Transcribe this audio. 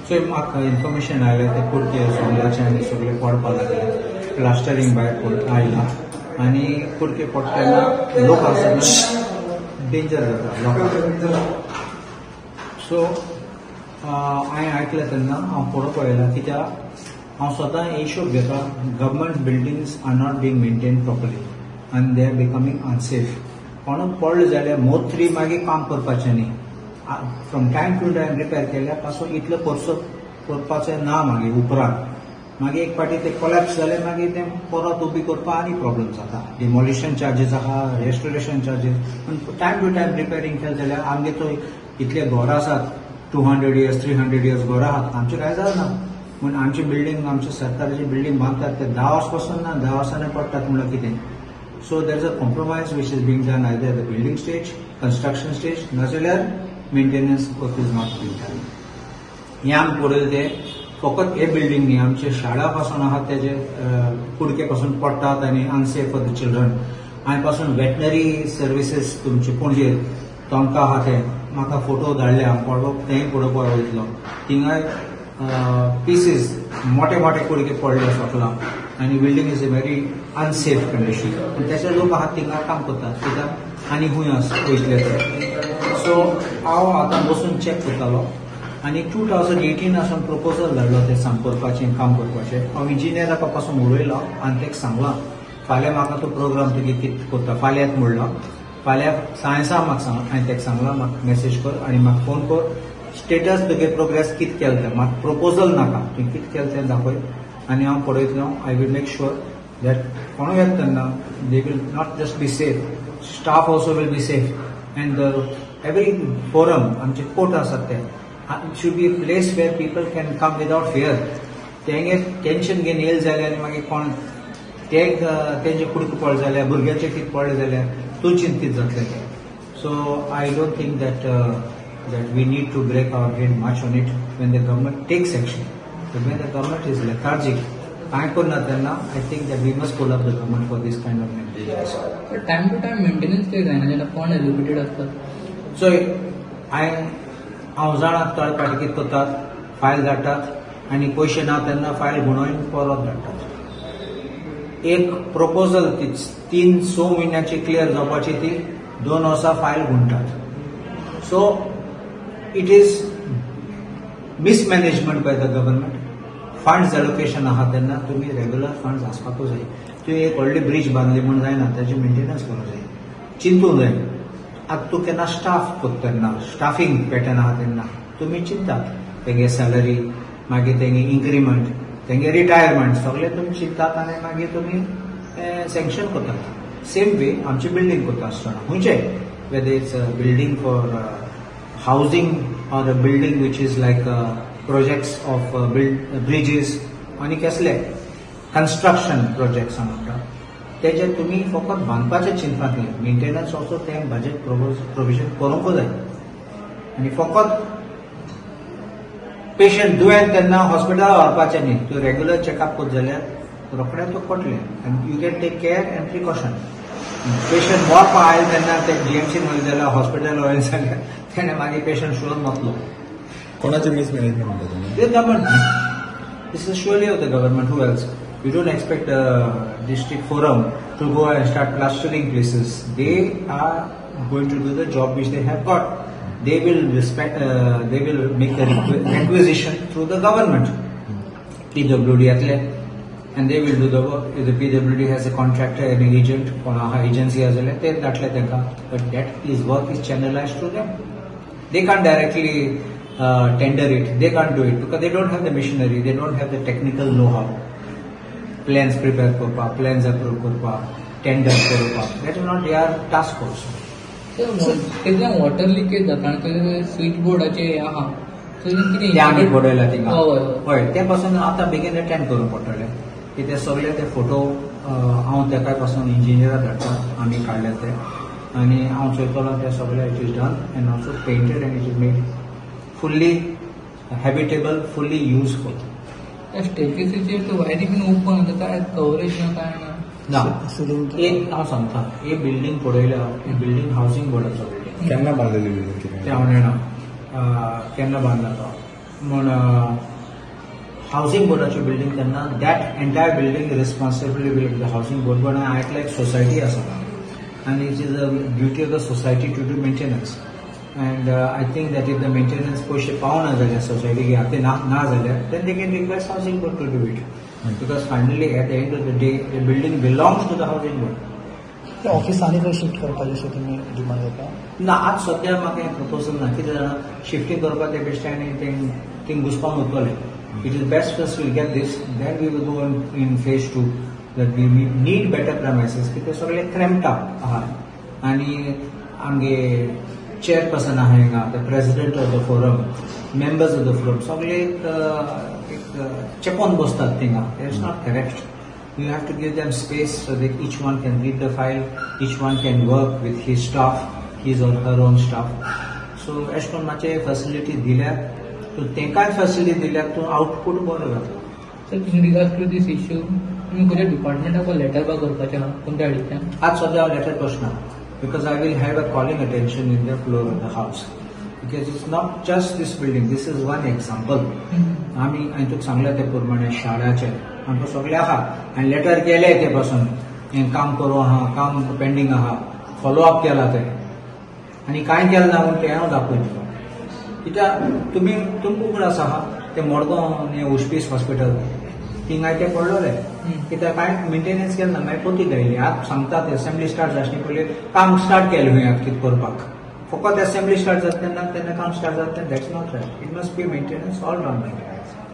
सो म्हाका इन्फॉर्मेशन आयलें ते कुडके सोंगलाचे आनी सगळे पडपाक लागले, प्लास्टरींग भायर आयलां आनी कुडके पडटना लोक आसतना डेंजर जाता लोकांक. सो हांवें आयकलें तेन्ना हांव पळोवंक पळयलां कित्याक हांव स्वता हिशोब घेता government buildings are not being maintain properly आनी दे आर बिकमींग अनसेफ. कोणूय पडलो जाल्यार मोत्री मागीर काम करपाचें न्ही. From time to time repair केल्या पासून इतलो करपाचें ना मागीर उपरांत मागीर एक फावटी ते कोलॅप्स जाले मागीर ते परत उबी करपाक आनी प्रॉब्लेम जाता. डिमोलिशन चार्जीस आहा, restoration charges. Time to time repairing केलें जाल्यार आमगे थंय इतले घरां आसात 200 years 300 years घरां आहात, आमचें कांय जायना. पूण आमची बिल्डींग आमच्या सरकाराची बिल्डींग बांदतात ते 10 वर्स पासून ना 10 वर्सांनी पडटात म्हणल्यार कितें. So there is a compromise which is being done either the building stage, construction stage, नाजाल्यार maintenance work is not being done. हें आमी पळयलें ते फकत हे बिल्डींग न्ही, आमचे शाळा पासून आहात तेजे कुडके पासून पडटात आनी अनसेफ फॉर द चिल्ड्रन. हांवें पासून वेटनरी सर्विसीस तुमचे पणजे तांकां आहा ते म्हाका फोटो धाडले, हांव पळोवप तेंय पळोवपाक वयतलो. थिंगाय पीसीस मोठे मोठे कुडके पडले सकलां आनी building is a very unsafe condition. तेचे लोक आहात थिंगा काम करतात कित्याक आनी खूंय वयतले ते. सो हांव आतां बसून चॅक करतालो आनी 2018 आसून प्रपोजल धाडलो ते साम करपाचें काम करपाचें. हांव इंजिनियराका पासून उलयलो आनी ताका सांगलां फाल्यां म्हाका तो प्रोग्राम तुगे कितें करता फाल्यां येता म्हणलो. फाल्यां सायन्सा म्हाका सांग. हांवें ताका सांगलां म्हाका मेसेज कर आनी म्हाका फोन कर, स्टेटस तुगे प्रोग्रेस कितें केलें तें. म्हाका प्रपोजल नाका, तुवें कितें केलें तें दाखय आनी हांव पळयतलो. I will make sure that कोणूय येता तेन्ना they will not just be safe, staff also will be safe and every forum आमचे कोर्ट आसात ते should be a place where people can come without fear. तेंगे टेन्शन घेवन येयले जाल्यार आनी मागीर कोण तेंचे कुडके पडले जाल्यार भुरग्यांचे कितें पडले जाल्यार तूं चिंतीत जातलें तें. So I don't think that we need to break our head much on it when the government takes action. When the government is lethargic कांय करना तेन्ना I think that we must pull up the government for this kind of maintenance. Time to time maintenance कितें जायना जेन्ना कोण educated आसतात. सो हांव जाणा थर्ड पार्टी कितें करतात, फायल धाडटात आनी पयशे ना तेन्ना फायल गुणोवन परत धाडटात. एक प्रपोजल 3-6 म्हयन्याची क्लियर जावपाची ती 2 वर्सां फायल गुंठतात. So it is mismanagement by the government. Funds allocation आहा तेन्ना तुमी रेग्युलर फंड्स आसपाकूच जाय. तुवें एक व्हडली ब्रीज बांदली म्हूण जायना, ताजें मेंटेनन्स करूंक जाय, चिंतूंक जाय. आतां तूं केन्ना स्टाफ करता तेन्ना स्टाफींग पॅटर्न आहा तेन्ना तुमी चिंतात तेगे सॅलरी, मागीर तेगे इन्क्रिमेंट, तेगे रिटायरमेंट सगळें तुमी चिंतात आनी मागीर तुमी सँक्शन करतात. सेम वे आमची बिल्डींग करता आसतना खंयचेय whether it's a building for housing or a building which is like projects of bridges आनी कसले कन्स्ट्रक्शन प्रोजेक्ट्स म्हणटा तेजे तुमी फकत बांदपाचें चिंतपाक जाय. मेंटेनन्स ऑल्सो तें बजेट प्रोविजन करूंक जाय. आनी फकत पेशंट दुयेंत तेन्ना हॉस्पिटलाक व्हरपाचें न्ही. तूं रेग्युलर चॅकअप करता जाल्यार रोखडें तूं पडलें आनी you can take care and precaution. Patient मरपाक आयले तेन्ना ते जीएमसीन वयले जाल्यार हॉस्पिटल वयले जाल्यार तेणें मागीर पेशंट सोडून वतलो. कोणाचें मिसमॅनेजमेंट म्हणटा तुमी? The government. This is surely of the government. Who else? We don't expect a district forum to go and start plastering places. They are going to do the job which they have got. They will they will make a requisition through the government. PWD atle, and they will do the work. If the PWD has a contractor, an agent, or an agency as well, they atle tenka. But that is work is channelized to them. They can't directly tender it. They can't do it because they don't have the machinery. They don't have the technical know-how. Plans prepare करपा, plans approve करपा, tender करपा. That is not their task also. तेन्ना water leakage जाता आनी switch बोर्डाचे आहा ते आमी पडयला थिंगा. हय ते पासून आतां बेगीन अटेंड करूंक पडटलें कित्याक सगळे ते फोटो हांव तेका पासून इंजिनियराक धाडटा आमी काडले ते आनी हांव चोयतलो ते सगळे it is done and also painted and it is made fully habitable, fully useful. स्टेरकेसीचेर वायरी बीन ओपन आतां काय कवरेज ना काय ना. एक हांव सांगता, ही बिल्डींग पळयल्या ही बिल्डींग हावजींग बोर्डाचो बिल्डींग. केन्ना बांदलेली बिल्डींग? ते हांव जाणा केन्ना बांदला तो म्हण हाऊसिंग बोर्डाची बिल्डिंग तेन्ना that entire building responsibility will the housing board पण हांवें आयकलां एक सोसायटी आसा and it is a duty of the society to do maintenance. And I think that if the maintenance पयशे पावना जाल्यार सोसायटी ते ना जाल्यार then they can request housing board to do it. Because finally at the end of the day the building belongs to the housing board. Office आनी खंय shift करपाचें अशें तुमी डिमांड करता? ना आज सद्या म्हाका हें प्रपोजल ना कितें जाणां शिफ्टिंग करपाक ते बेश्टे आनी थिंग घुसपावन उरतलें. It is best first we'll get this, then we will go in phase 2. That we need better premises because सगळे cramped up आहात आणि आमगे चेअरपर्सन आहे हांगा the president of the forum members of the forum सगळे एक चेपोन बसतात थिंगा it's not correct. You have to give them space so that each one can read the file, each one can work with his staff, his or her own staff. So अशें करून मातशे facility दिल्यार तो तेंकाय facility दिल्यार तो output बरो जाता. Sir in regards to this issue तुम्ही खंयच्या डिपार्टमेंटाक लेटर बा करपाचें आहा कोणत्या हाडीच्यान? आज सद्या हांव लेटर करचना because I will have a calling attention in the floor of the house because it's not just this building this is one example. आमी हांवें तुका सांगलें ते प्रमाणे शाळाचे आमकां सगळे आहा आनी लेटर केले ते पासून हें काम करूं आहा काम पेंडींग आहा फॉलोअप केला ते आनी कांय केलें ना म्हूण तें हांव दाखयतलो. कित्याक तुमकां उगड आसा आहा ते मडगांव हें उशपीस हॉस्पिटल थिंगाय ते पडलोले कित्याक कांय मेंटेनन्स केलें ना मागीर कोती गायली आतां सांगतात असेंब्ली स्टार्ट जावचे पयलीं काम स्टार्ट केलें खंय आतां कितें करपाक फकत असेंब्ली स्टार्ट जाता तेन्ना काम स्टार्ट जाता that's not right. It must be maintenance all round.